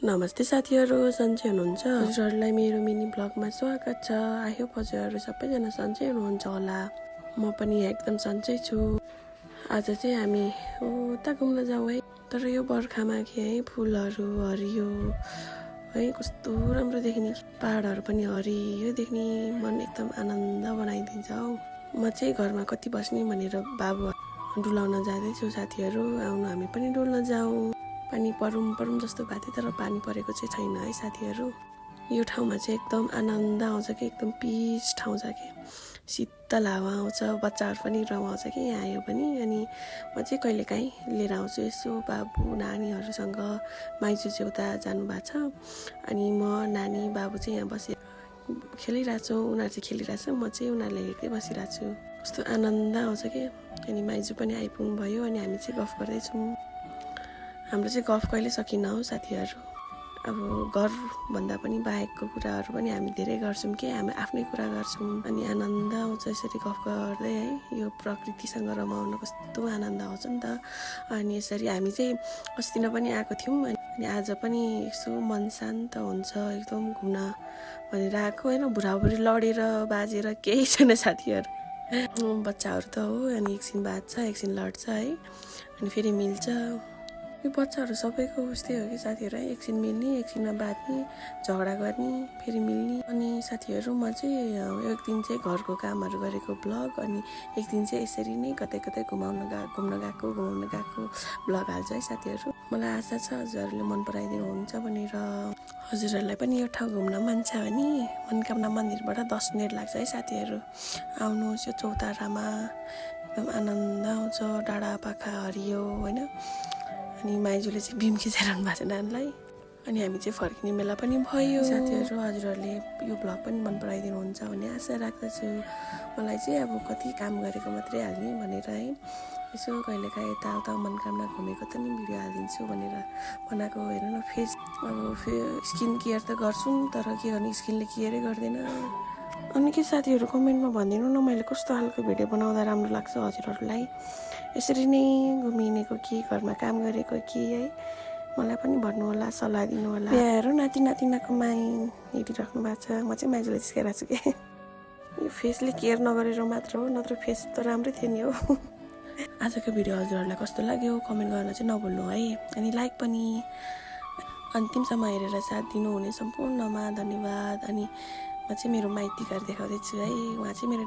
नमस्ते साथीहरू, सन्चै हुनुहुन्छ? हजुरहरूलाई मेरो मिनी ब्लगमा स्वागत छ। आई होप हजुरहरू सबैजना सन्चै हुनुहुन्छ होला। म पनि एकदम सन्चै छु। आज चाहिँ हामी उता घुम्न जाउँ है। तर यो बर्खामा के है, फुलहरू हरियो है, कस्तो राम्रो देख्ने, पहाडहरू पनि हरियो देख्ने, मन एकदम आनन्द बनाइदिन्छ हौ। म चाहिँ घरमा कति बस्ने भनेर बाबु डुलाउन जाँदैछु। साथीहरू आउनु, हामी पनि डुल्न जाउँ। पानी परुम जस्तो भएको थियो, तर पानी परेको चाहिँ छैन है साथीहरू। यो ठाउँमा चाहिँ एकदम आनन्द आउँछ कि, एकदम पिस ठाउँ छ कि, शीतल हावा आउँछ, बच्चाहरू पनि रमाउँछ कि यहाँ आयो पनि। अनि म चाहिँ कहिलेकाहीँ लिएर आउँछु यसो बाबु नानीहरूसँग। माइजू चाहिँ उता जानुभएको छ, अनि म नानी बाबु चाहिँ यहाँ बसेर खेलिरहेको छु। उनीहरू चाहिँ खेलिरहेको छ, म चाहिँ उनीहरूलाई हेर्दै बसिरहेको छु। कस्तो आनन्द आउँछ कि। अनि माइजू पनि आइपुग्नु भयो, अनि हामी चाहिँ गफ गर्दैछौँ। हाम्रो चाहिँ गफ कहिले सकिन्न हौ साथीहरू। अब घरभन्दा पनि बाहेकको कुराहरू पनि हामी धेरै गर्छौँ कि, हामी आफ्नै कुरा गर्छौँ। अनि आनन्द आउँछ यसरी गफ गर्दै है। यो प्रकृतिसँग रमाउन कस्तो आनन्द आउँछ नि त। अनि यसरी हामी चाहिँ अस्ति नै पनि आएको थियौँ, अनि आज पनि यसो मन शान्त हुन्छ एकदम घुम्न भनेर आएको होइन। बुढाबुढी लडेर बाजेर केही छैन साथीहरू। बच्चाहरू त हो, अनि एकछिन बाज्छ एकछिन लड्छ है, अनि फेरि मिल्छ। यो बच्चाहरू सबैको उस्तै हो कि साथीहरू है, एकछिन मिल्ने एकछिनमा बाँध्ने, झगडा गर्ने, फेरि मिल्ने। अनि साथीहरू म चाहिँ एक दिन चाहिँ घरको कामहरू गरेको ब्लग, अनि एक दिन चाहिँ यसरी नै कतै कतै घुम्न गएको ब्लग हाल्छु है साथीहरू। मलाई आशा छ हजुरहरूले मन पराइदिनुहुन्छ भनेर। हजुरहरूलाई पनि यो ठाउँ घुम्न मन छ भने मनोकामना मन्दिरबाट 10 मिनट लाग्छ है साथीहरू। आउनुहोस् यो चौतारामा, एकदम आनन्द आउँछ, डाँडा पाखा हरियो होइन। अनि माइजूले चाहिँ बिम खिचाइरहनु भएको छ नानीलाई। अनि हामी चाहिँ फर्किने बेला पनि भयो। साथीहरू हजुरहरूले यो ब्लग पनि मन पराइदिनुहुन्छ भन्ने आशा राख्दछु। मलाई चाहिँ अब कति काम गरेको मात्रै हाल्ने भनेर है, यसो कहिलेकाहीँ यताउता मनोकामना घुमेको त नि भिडियो हालिदिन्छु भनेर बनाएको। हेर न, फेस अब स्किन केयर त गर्छु, तर के गर्ने, स्किनले केयरै गर्दैन। अनि के साथीहरू कमेन्टमा भनिदिनु न, मैले कस्तो खालको भिडियो बनाउँदा राम्रो लाग्छ हजुरहरूलाई। यसरी नै घुमिनेको कि घरमा काम गरेको कि है, मलाई पनि भन्नु होला, सल्लाह दिनु होला। हेर नाति नातिनाको माई हेरिराख्नु भएको छ। म चाहिँ माइजूलाई जिस्काइरहेको छु कि यो फेसले केयर नगरेर मात्र हो, नत्र फेस त राम्रै थियो नि हो। आजको भिडियो हजुरहरूलाई कस्तो लाग्यो कमेन्ट गर्न चाहिँ नभुल्नु है, अनि लाइक पनि। अन्तिमसम्म हेरेर साथ दिनुहुने सम्पूर्णमा धन्यवाद। अनि म चाहिँ मेरो माइती घर देखाउँदैछु है, उहाँ चाहिँ मेरो